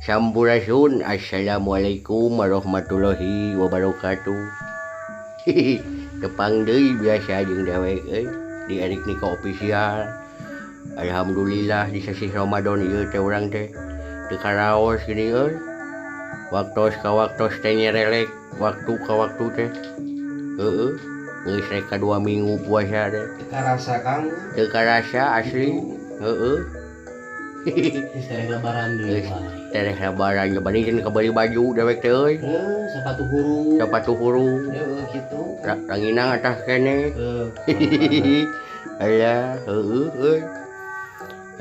Sampurasun. Assalamualaikum warahmatullahi wabarakatuh. Tepang deui biasa jeung dewek di Erik Niko official. Alhamdulillah di sesi Ramadan ieu teh urang teh teu karaos gini euy. Waktos ka waktos teh nyerelek, waktu ka waktu teh. Heeh. Geus rek ka 2 minggu puasa teh. Teu karasa Kang. Teu karasa asli. Heeh. Geus teh lebaran deui. Tereh lebaran gebandingkeun ka beli baju dewek teh euy. Sepatu huruf. Sepatu huruf. Heeh kitu. Ranginang atas kene. Aya, heueuh euy.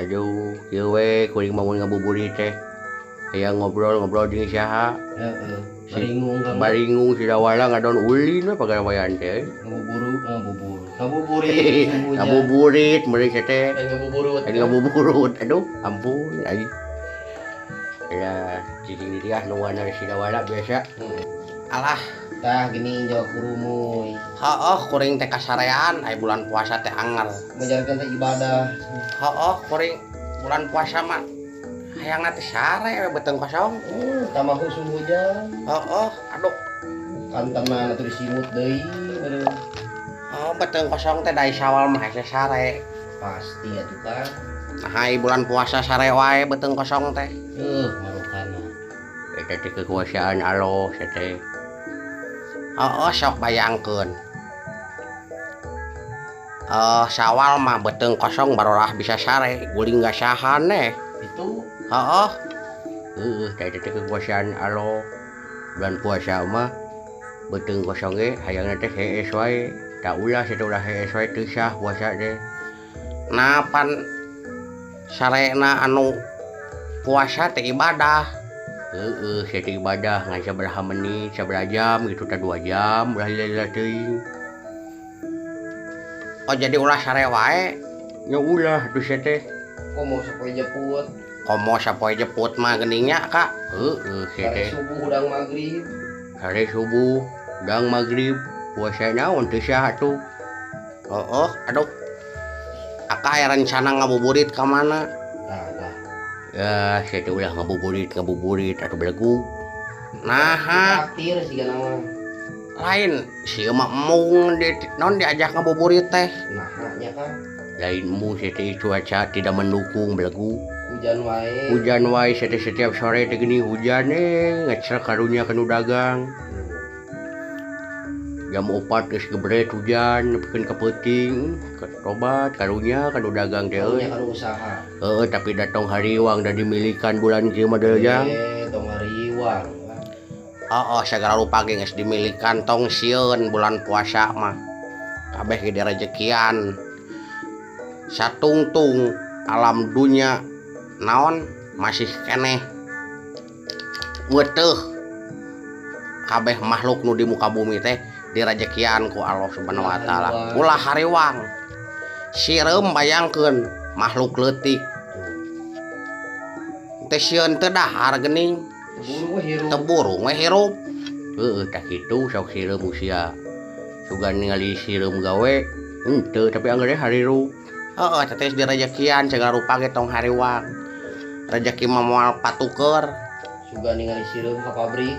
Aduh, ieu we kuring bangun ngabuburit teh. Aya ngobrol-ngobrol jeung saha. Heeh. Baringung Kang. Baringung sidawala ngadon ulin we pagawean teh. Ngabuburit. Ngabuburit meuli teh. Ngabuburut. Aduh, ampun ai. Ya, cicing dia nuana sidawala biasa. Alah, tah gini jauh kurumuy. Heeh, kuring teh kasarean aya bulan puasa teh angel. Menjalankan teh ibadah. Heeh, kuring bulan puasa mah hayangna teh sare beuteung kosong. Tambah musim hujan. Heeh, aduh. Kantenna atuh disimut deui bener. Oh, beuteung kosong teh dari Syawal mah hese sare. Pasti atuh Kang. Nah, hai bulan puasa sare wae beuteung kosong teh. Marukana. Eta teh kekuasaan Allah teh. Heeh, sok bayangkeun. Syawal mah beuteung kosong barulah bisa sare, guling gasahan neh. Itu Heeh. Teh kekuasaan Allah. Bulan puasa mah beuteung kosong ge hayangna teh hees wae. Da ulah teh ulah hees wae teu sah puasa teh. Napan sarena anu puasa teh ibadah. Heeh, teh ibadah ngan sabaraha menit, sabaraha jam gitu teh 2 jam ulah lila teuing. Oh jadi ulah sare wae. Ya ulah tuh teh. komo sapoe jeput. Komo sapoe jeput mah geuning nya Kak. Heeh, Sare teh. subuh udang magrib. Sare subuh, udang magrib, puasa naon teu sah atuh. Heeh, aduh. Aka aya rencana ngabuburit ka mana? Tah. Ya, saya teh ulah ngabuburit atuh belegu. Naha, Traktir sigana mah. lain si emak mung non diajak ngabuburit teh. Nah, nya kan Lain mu saya teh cuaca tidak mendukung belegu. hujan wae. Hujan wae saya teh setiap sore teh gini hujan ngecrek karunya kanu dagang. Jam 4 geus gebret hujan nepikeun ka peuting, tobat karunya kanu dagang teh euy. Nya kan usaha. Tapi datang hariwang dan dimilikan bulan kieu mah deuyang. Tong hariwang. Segala rupa ge geus dimilikan tong sieun bulan puasa mah. Kabeh ge direjekian. Satungtung alam dunya naon masih keneh weuteuh. Kabeh makhluk nu di muka bumi teh direjekian ku Allah Subhanahu wa taala. Ulah hariwang. Sireum bayangkeun makhluk leutik. Teh sieun teu dahar geuning. Teburung we hirup. Heeh, tah kitu sok sireum usia. Sugan ningali sireum gawe henteu tapi anggere harirup. Heeh, teh teh direjekian segala rupa ge tong hariwang. Rezeki mah moal patuker. Sugan ningali sireum ka pabrik.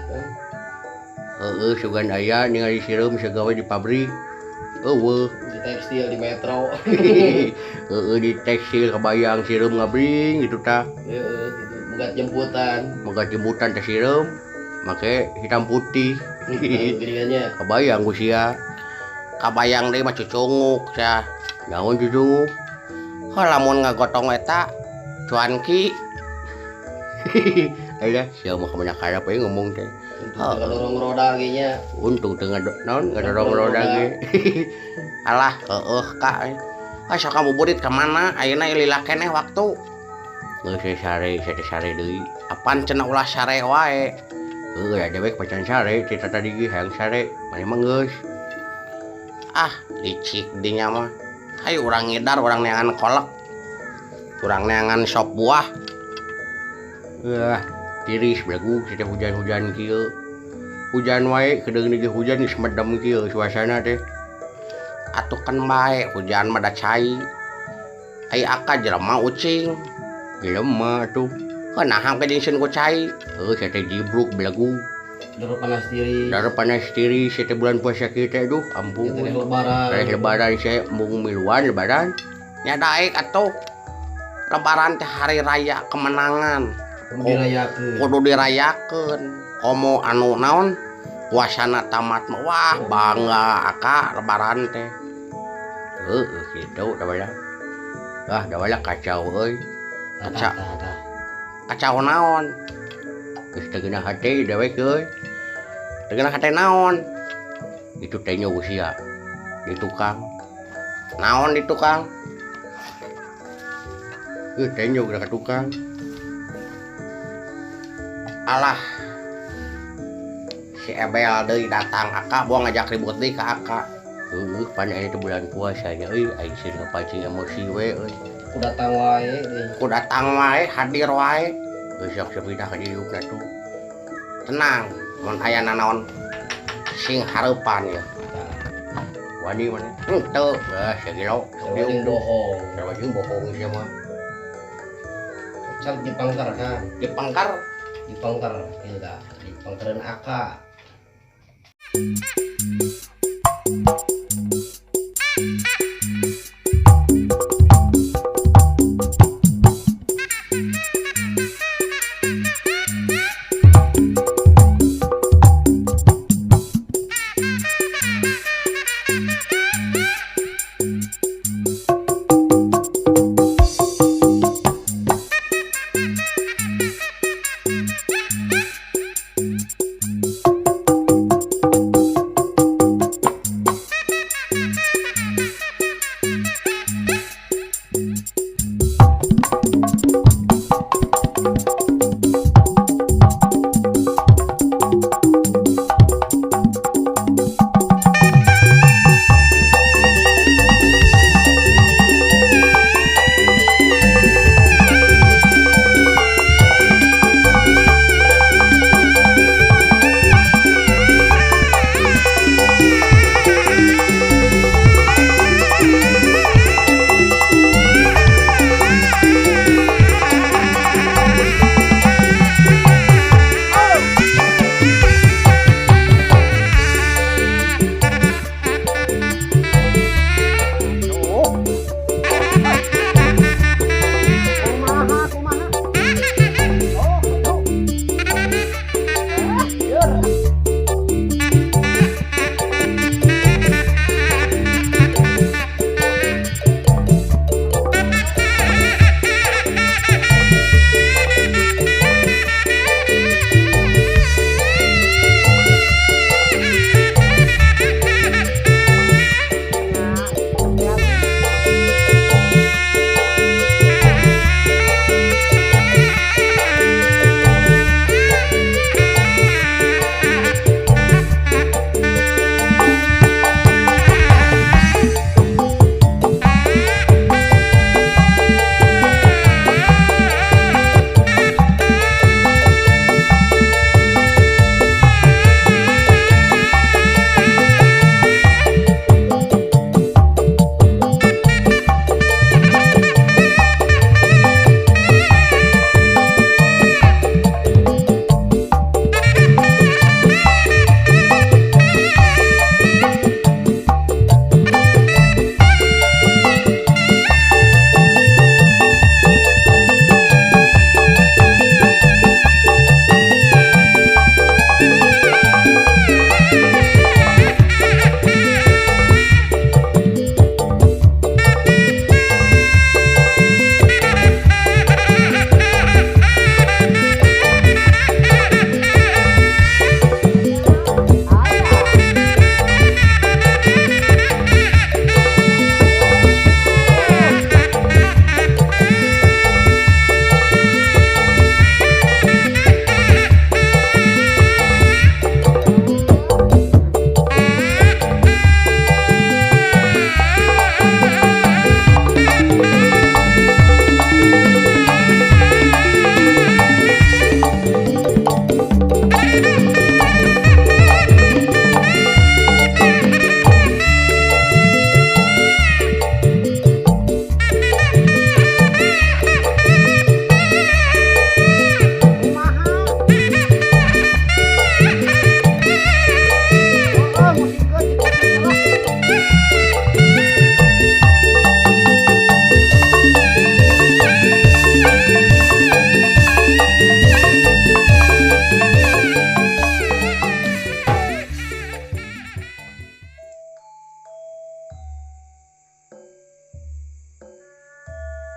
Heeh, sugan aya ningali sireum sagawe di pabrik. Eueuh. Di tekstil di metro. Heeh, di tekstil kebayang sireum ngabring gitu tah. Heeh, gitu. Boga jemputan. Boga jemputan teh sireum make hitam putih. Geringannya. Kebayang ku sia. Kabayang deui mah cucunguk sia. Naon cucunguk? Lamun ngagotong eta cuanki. Aya sia mah kebanyak harap we ngomong teh. Dorong roda ge nya. Untung teu naon ngadorong roda ge. Alah, heueuh Kak. Sok ngabuburit ka mana? Ayeuna lila keneh waktu. Geus sare deui. Apan cenah ulah sare wae. Heueuh ya dewek pacan sare, cerita tadi ge hayang sare. Mane mah geus. Licik dinya mah. Hayu urang ngidar, urang neangan kolak. Urang neangan sop buah. Tiris belegu teh hujan-hujan kieu. Hujan wae kedeung ge hujan geus medem kieu suasana teh. Atuh kan bae hujan mah da cai. Ai aka jelema ucing. Jelema tuh Naham ka din sen ko cai. Saya teh jibruk belagu. Dulu panas diri. Darah panas diri, saya bulan puasa kita aduh, ampun. Itu lebaran. Lebaran saya mau miluan lebaran. Nya daek atuh. Lebaran teh hari raya kemenangan. Kudu dirayakeun. Komo anu naon? Puasana tamat mah wah bangga aka lebaran teh. Kitu da bala. Da bala kacau euy. Kacau naon? Geus teu geunah hate dewek euy. Teu geunah hate naon? Itu teh nya usia di tukang. Naon di tukang? Teh nya udah ka tukang. Alah. Si Ebel deui datang aka buang ngajak ribut deui ka aka. Pan aya teh bulan puasa nya euy aing sih ngapancing emosi we euy. Ku datang wae deui. Ku datang wae, hadir wae. Geus sok sepindah ka diukna tuh. Tenang, mun aya naon sing hareupan ya. Wani mana? Henteu, sagilo. Jeung bohong. Jeung bohong sia mah. Cal dipangkar kan. Dipangkar Ieu dah. Dipangkareun aka.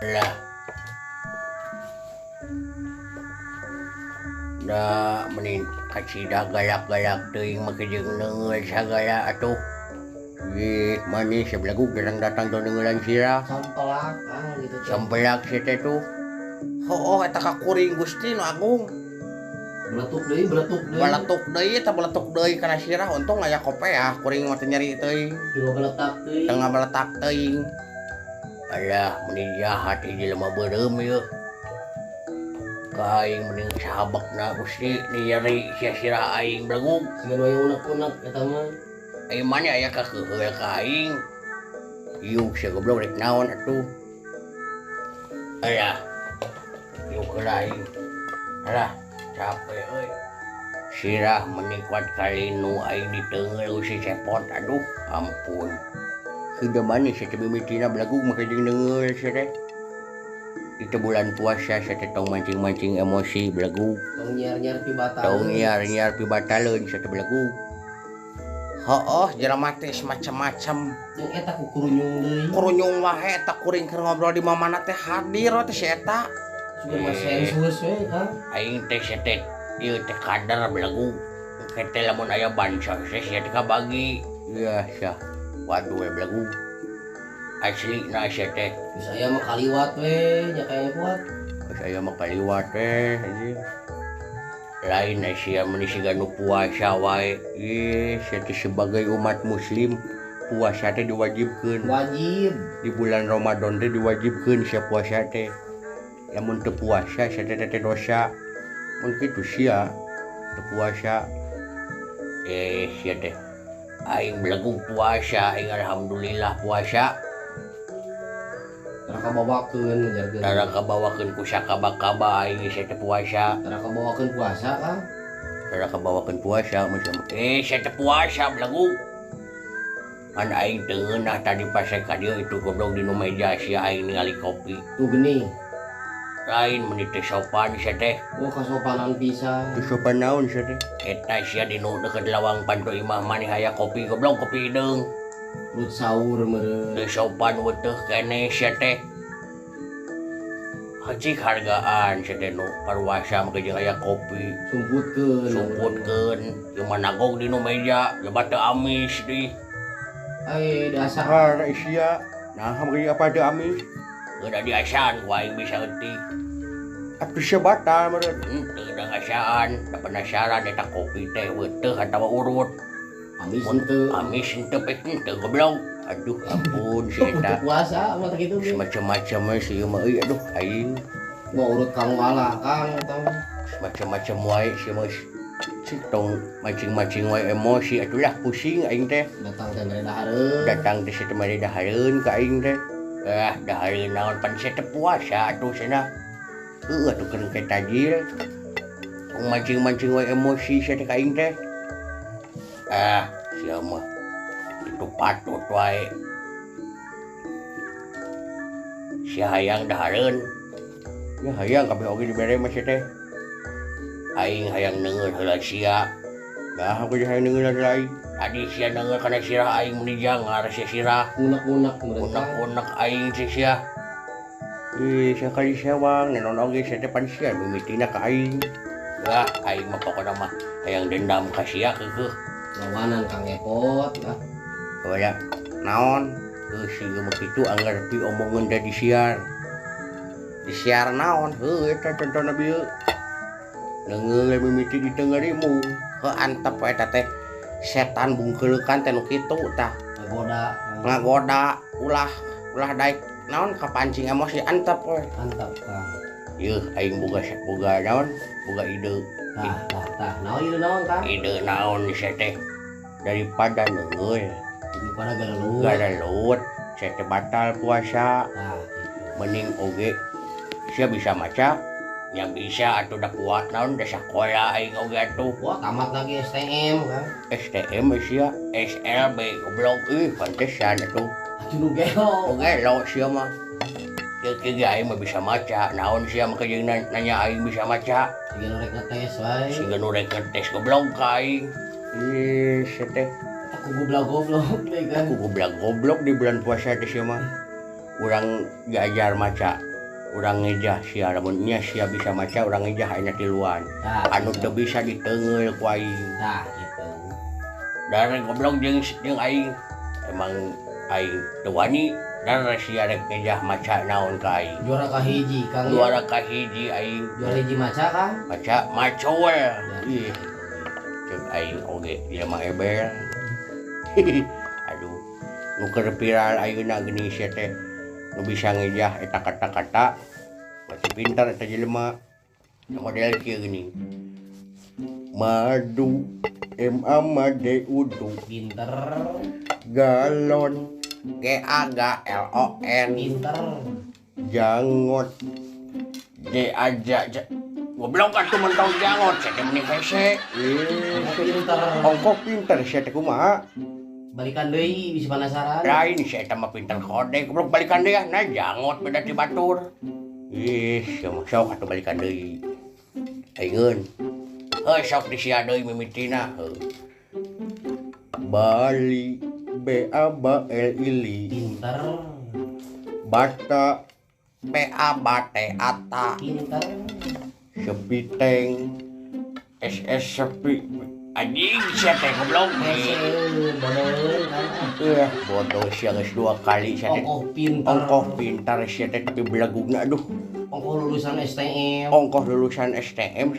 Lah da menin kacida galak-galak teuing make jeung neungeul sagala atuh. Ih, manis sebelagu datang tuh neungeullan sirah. Sampelak gitu. Sampelak si teh tuh. Oh, eta kakuring Gusti nu agung. Beletuk deui. Beletuk deui kana sirah untung aya kopeah kuring mah teu nyeri teuing. Tengah beletak teuing. Alah, mending jahat hiji lemah beureum ieu. Ka aing mending sahabakna Gusti nyeri sia sirah aing belagu. Sigan wae unek-unek eta mah. Aing mah aya kakeuheul ka aing. Yuk sia goblok rek naon atuh. Alah. Yuk ke aing. Alah, capek euy. Sirah menikmat kali nu aing diteungeul si cepot. Aduh, ampun. Sudah manis ya mimitina belagu make jeung neungeul sia teh. Itu bulan puasa sia teh tong mancing-mancing emosi belagu. Tong nyiar-nyiar pi bataleun. Tong nyiar-nyiar pi bataleun sia teh belagu. Hooh, jelema teh macam-macam. Jeung eta ku kurunyung deui. Kurunyung wae eta kuring keur ngobrol di mamana teh hadir teh si eta. Sugan mah sensus we Kang. Aing teh sia teh ieu teh kadar belagu. Kete lamun aya bansos sia teh kabagi. Iya sia. Waduh we belagu. Aslina sia teh. Geus aya mah kaliwat we nya kaya kuat. Geus aya mah kaliwat teh anjing. Lain sia meni siga nu puasa wae. Ih, sia teh sebagai umat muslim puasa teh diwajibkeun. Wajib. Di bulan Ramadan teh diwajibkeun sia puasa teh. Lamun teu puasa sia teh dosa. Mun kitu sia teu puasa. Sia teh aing belagu puasa, aing alhamdulillah puasa. Tara kabawakeun ngejarkeun. Tara kabawakeun ku sakaba-kaba aing sia teh puasa. Tara kabawakeun puasa Kang. Tara kabawakeun puasa macam sia teh puasa belagu. An aing teu ngeunah tadi pas ka dieu itu goblok di nu meja sia aing ningali kopi. Tuh geni. Lain meuni teh sopan sia teh. Oh kasopanan pisan. Teu sopan naon sia teh? Eta sia di nu deukeut lawang Panto Imah maneh aya kopi goblok kopi hideung. Lut sahur meureun. Teu sopan weteuh keneh sia teh. Hacik hargaan sia teh nu parwasa make jeung aya kopi. Sumputkeun jeung managog di nu meja jabat teu amis deui. Ai dasar sia. Nah, make apa teu amis? Udah diasaan ku aing bisa eutik. Atuh sia batal meureun. Teu da ngasaan, da penasaran eta kopi teh weteuh atawa urut. amis henteu. Amis henteu pek henteu goblok. Aduh ampun si eta. Untuk puasa mah kitu ge. Macam-macam si ieu mah euy aduh aing. Mau urut Kang wala Kang tong. Macam-macam wae si mah tong mancing-mancing wae emosi atuh lah pusing aing teh. Datang teh mere dahareun. Datang teh situ mere dahareun ka aing teh. Dahareun naon pan sia teh puasa atuh cenah. Atuh keur ke tajil. Tong mancing-mancing wae emosi sia teh ka aing teh. Sia mah itu patut wae. Sia hayang dahareun. Ya hayang kabeh oge dibere mah sia teh. Aing hayang neungeul heula sia. Dah aku hayang neungeul heula aing. Tadi sia neungeul kana sirah aing meni jangar sia sirah. Unek-unek meureun. Unek-unek aing sia. Sia kali sewang nenon oge sia teh pan sia mimitina ka aing. Aing mah pokona mah hayang dendam ka sia keukeuh. Lawanan Kang Epot lah. Kaya naon? Si mah kitu anggar pi omongan da disiar. Disiar naon? Eta contohna bieu. Neungeul mimiti di teungerimu. Antep eta teh setan bungkeuleukan teh nu kitu tah. Ngagoda ulah daek naon kapancing emosi antep we. Antep Kang. Yeuh aing boga naon? Boga ide. Tah. Naon ide naon Kang? Ide naon sia teh? Daripada neungeul Daripada galelut. Galelut, sia teh batal puasa. Mending oge sia bisa maca, nya bisa atuh da kuat naon da sakola aing oge atuh. Wah, tamat lagi STM kan. STM sia, SLB goblok pantesan atuh. Atuh nu gelo. Gelo sia mah. Kieu aing mah bisa maca, naon sia mah jeung nanya aing bisa maca. Siga nu rek ngetes wae. Siga nu rek ngetes goblok ka aing. Sia teh. Aku goblok-goblok deh kan. Aku goblok di bulan puasa teh sia mah. Urang diajar maca urang ngejah sia lamunnya sia bisa maca urang ngejah ayeuna tiluan anu teu bisa diteungeul ku aing Nah gitu. dan goblok jeung aing emang aing teu wani dan sia rek ngejah maca naon ka aing Juara kahiji Kang. juara kahiji aing Juara hiji maca Kang. maca maco we ih jeung aing oge ieu mah ebel aduh nu keur viral ayeuna geuning sia teh nu bisa ngejah eta kata-kata masih pintar eta jelema model kieu geuning madu made udu Pinter. galon galon Pinter. jangot aja goblok atuh mentong jangot saya teh mending hese Pinter. ongkos pinter saya teh kumaha Balikan deui bisa penasaran. lain saya teh mah pinter kode goblok balikan deui nah jangot beda ti batur ih sok atuh balikan deui ayeun sok disia deui mimitina Bali BABLILI Pinter. bata PABATE ata Pinter. sepiteng SS sepi anjing sia teh goblok Bodoh kan. bodoh sia geus 2 kali sia teh ongkoh pintar sia teh tapi belagugna aduh Ongkoh lulusan STM. ongkoh lulusan STM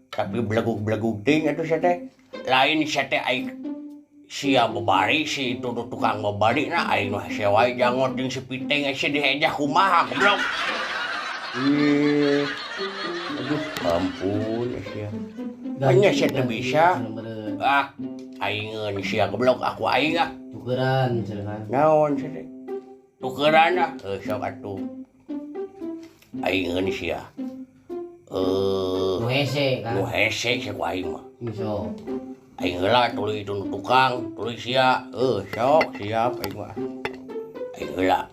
tapi belagug ting atuh sia teh lain sia teh aing sia babari si itu tukang babari na aing mah sia wae jangot jeung sepiteng sia dihejah kumaha goblok aduh ampun sia hanya sia teu bisa aingeun sia goblok aku aing tukeran silakan. naon sia teh tukeran sok atuh aingeun sia Nu hese kan. nu hese sia ku aing mah Iso. aing heula tuluy itu tukang tuluy sia sok siap aing mah aing heula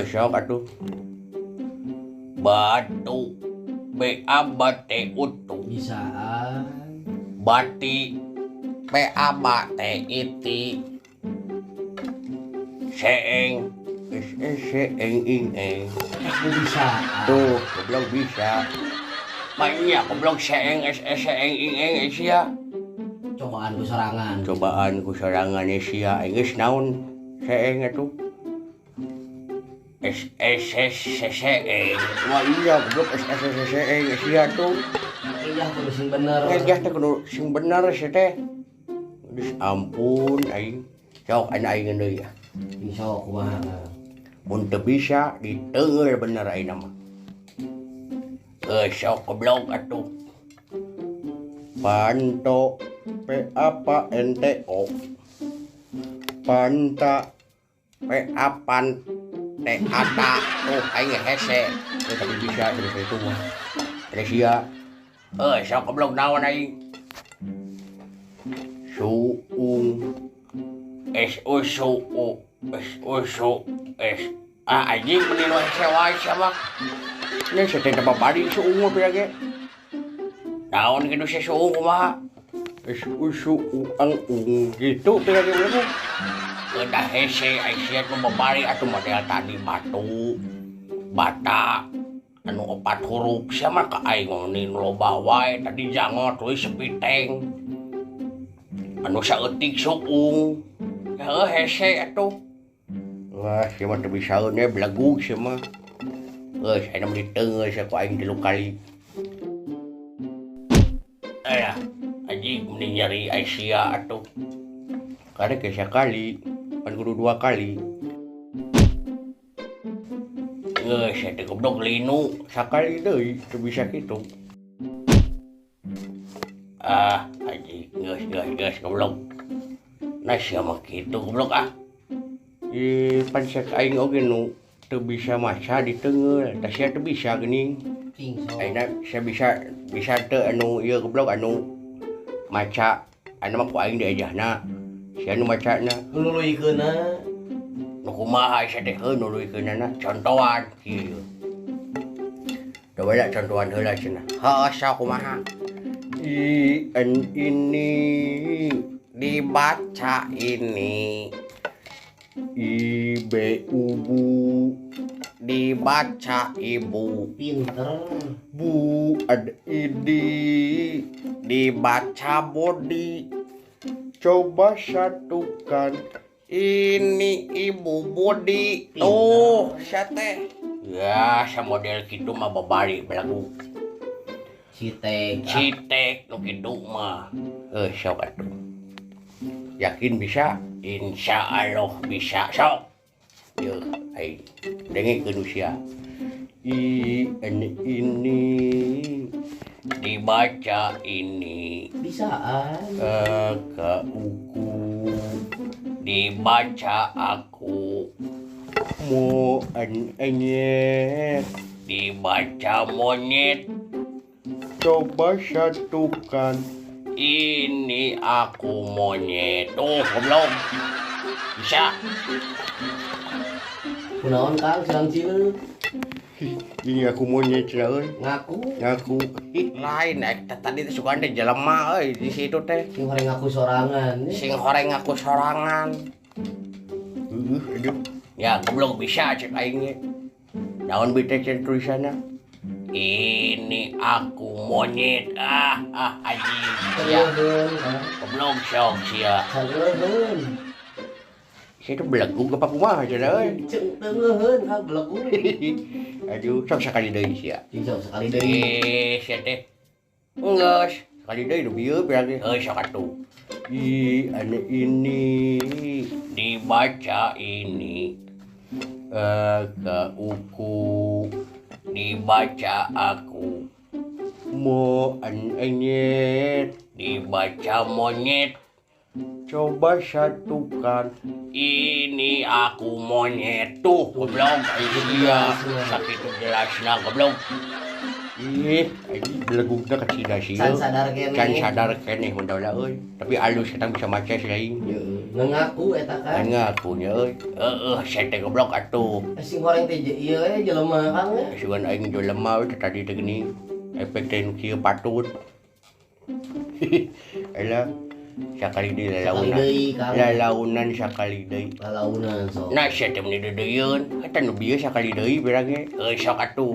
sok atuh batu BABATE utu Bisaan. bati PABATE iti seeng seeng ing Aku bisaan. tuh goblok bisa banyak goblok seeng seeng ing sia Cobaan ku sorangan. cobaan ku sorangan sia aing geus naon seeng atuh SSCCE wah iya goblok SSCCE sia tuh Ngejah kudu sing bener. ngejah teh kudu sing bener sia teh geus ampun aing sok aing deui Iso kumaha. mun teu bisa diteungeul bener ayeuna mah sok goblok atuh panto PAPANTO panta PAPAN ata tuh aing hese tapi bisa terus itu mah ada sia sok goblok naon aing suung anjing mending lu hese wae sia mah ini sia teh babari suung mah pira ge naon kitu sia suung kumaha gitu pira ge bener udah hese aisyah nu babari atuh model tadi bata anu 4 huruf sia mah ka aing nu loba wae tadi jangot tuluy sepiteng anu saeutik suung hese atuh wah sia mah teu bisaeun ya belagug sia mah aya mah diteungeul sia ku aing 3 kali anjing mending nyari Aisyah atuh karek sia kali pan kudu 2 kali saya teh goblok linu sakali deui teu bisa kitu anjing geus goblok nah sia mah kitu goblok pan sia aing oge nu teu bisa maca diteungeul tah sia teu bisa geuning ayeuna sia bisa teu anu ieu goblok anu maca anu mah ku aing diejahna sia nu macana nuluykeunna nu kumaha sia teh nuluykeunna contohan kieu coba contohan heula cenah asa kumaha ini dibaca ini ibu dibaca ibu. Pinter. Bu ada idi dibaca body. Coba satukan ini ibu body. Tuh sate. Ya sama model gitu mah babari belagu. Citek nu kitu mah. Sok atuh. Yakin bisa? Insya Allah bisa sok. Yuk, ai dengikeun usia. Ini dibaca ini. Bisaan. Ka uku dibaca aku. Mo anyet dibaca monyet. Coba satukan ini aku monyet. Tuh goblok. Bisa. Kunaon Kang sedang cileuk? Ini aku monyet cenah euy. Ngaku. Lain tadi teh suka teh jelema euy di situ teh. Sing horeng ngaku sorangan. Sing horeng ngaku sorangan. Aduh. Ya goblok bisa cek aing ge. Naon bete cek tulisanna? Ini aku monyet. Anjing. Ya. Goblok sok sia. Saleuheun. Situ belagu apa kumaha cenah euy. Ceng teueuheun Kang belagu. Aduh, sok sekali deui sia. Sok sekali deui. Sia teh. Enggeus, sekali deui nu bieu berarti. Sok atuh. Ini dibaca ini. Ka uku dibaca aku. Mo anyet dibaca monyet. Coba satukan ini aku monyet. Tuh goblok dia sakit jelasna goblok. Ini belegugna kecil sih. Can sadar keneh. Can sadar keneh mun daula euy. Tapi alus eta bisa maca sih aing. Ngaku eta kan. Ngaku nya euy. Saya teh goblok atuh. Sing horeng teh ieu jelema Kang. Sugan aing jelema we tadi teh gini. Efek teh nu kieu patut. Ela sakali deui lalaunan sakali deui. Lalaunan sok. Nah sia teh mun deudeuyeun, eta nu bieu sakali deui berang ge. Sok atuh.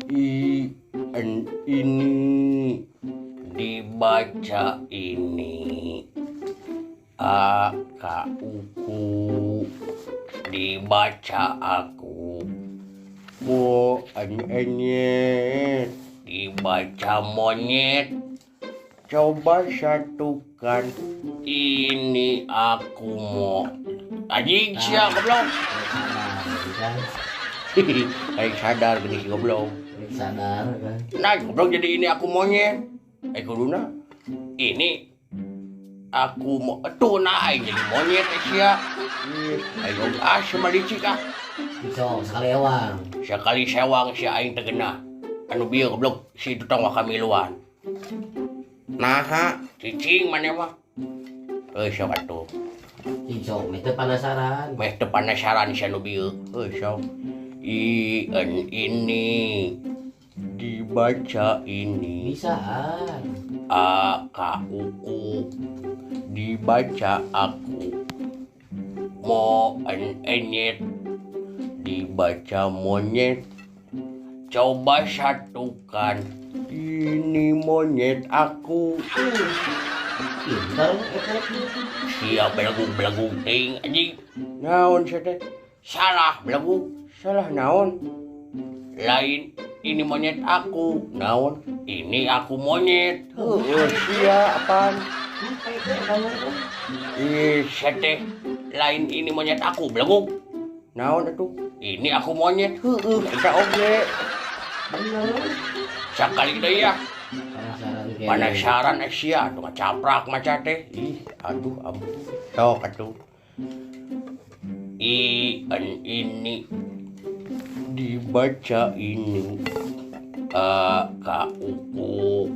Ini dibaca ini. Ka uku dibaca aku. Mo anyet dibaca monyet. Coba satukan ini aku mo. Anjing sia goblok. Kayak sadar gini si goblok. Sadar kan. Nah goblok jadi ini aku monyet. Kuduna ini aku mau tuh nah jadi monyet sia. Ayo sama licik ah. Sok sekali ewang. Sekali sewang si aing teu geunah. Anu bieu goblok si tukang wakamiluan. Naha cicing maneh mah. Sok atuh. Sok meh teu penasaran. Meh teu penasaran si anu bieu. Sok. Ini dibaca ini. Bisaan. Ka uku dibaca aku. Mo anyet dibaca monyet. Coba satukan ini monyet aku. Pinter Siap belagu ting anjing. Naon sia teh? Salah belagu. Salah naon? Lain ini monyet aku. Naon? Ini aku monyet. Sia apaan? Sia teh lain ini monyet aku belagu. Naon atuh? Ini aku monyet. Eta oge. Sakali deui ya. Penasaran sia atuh ngacaprak maca teh. Aduh ampun. Sok atuh. Ini dibaca ini. Ka uku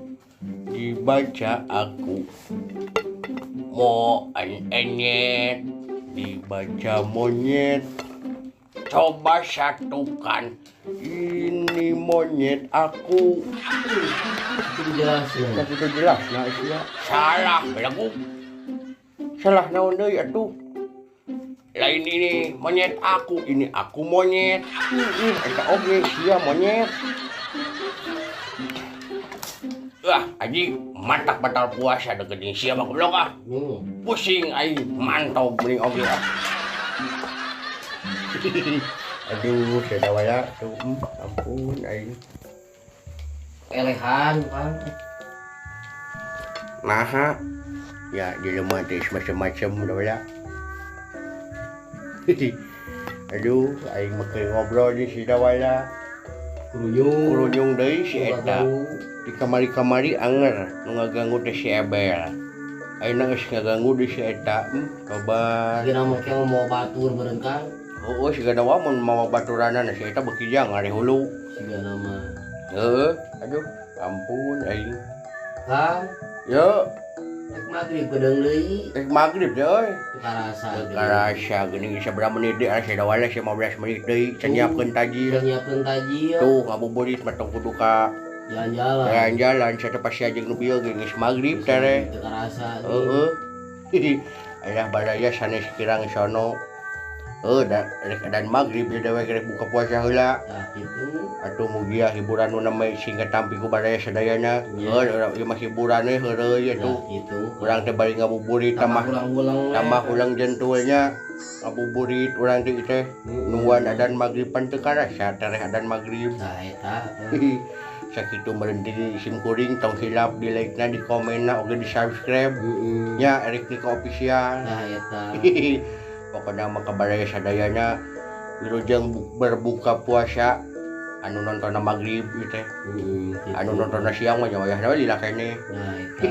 dibaca aku. Mo anyet dibaca monyet. Coba satukan ini monyet aku. Itu jelas ya. Itu jelas nah sia. Salah belagu. Salah naon deui atuh? Lain ini monyet aku, ini aku monyet. Eta oge sia monyet. Aji mantak batal puasa deket ini sia mah goblok ah. Pusing aing mantau mending oge ah. Aduh, saya ya tuh, ampun aing. Elehan kan. Nah, ya di rumah teh macam-macam dah ya. Aduh, aing make ngobrol di si dawaya. Kuruyung deui si eta. Di kamari-kamari anger nu ngaganggu teh si Ebel. Ayeuna geus ngaganggu di si eta, coba. Kira mah keu mau batur beureun kan. Heueuh sigana wae mun mawa baturanana si eta beuki jang ari hulu. Sigana mah. Heueuh, aduh, ampun aing. Kang, Yo, rek magrib gedeung deui. rek magrib deh euy. Karasa Geuning sabaraha menit deui asa dawala 15 menit deui can nyiapkeun tajil. nyiapkeun tajil. Tuh ngabuburit mah tong kudu ka Jalan-jalan. saya pas jeung nu bieu ge geus magrib teh. Karasa. Heeh. Aya badaya sanes kirang sono. Rek dan magrib ya dewe rek buka puasa heula. Tah kitu. Atuh mugia hiburan nu namanya singkat tampi ku badaya sadayana. Ieu mah hiburan we heureuy atuh. Kitu. Urang teh bari ngabuburit Tambah ulang-ulang. tambah ulang jentulnya ngabuburit urang teh teh nungguan adan maghriban teu karasa tareh adan magrib. Tah eta. Sakitu berhenti sim kuring tong hilap di like-na di komen-na oge di subscribe nya Erik Niko official. Tah eta. Pokoknya mah kabaraya sadayana wilujeng berbuka puasa anu nonton magrib ieu teh. Anu nonton siang mah wayahna we lila kene. Nah eta.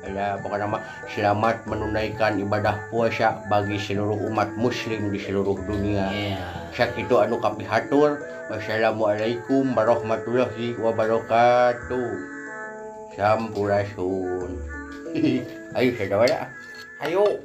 Ya pokoknya mah selamat menunaikan ibadah puasa bagi seluruh umat muslim di seluruh dunia. Sakitu anu kapihatur. Wassalamualaikum warahmatullahi wabarakatuh. Sampurasun. Ayo sadawaya. Ayo.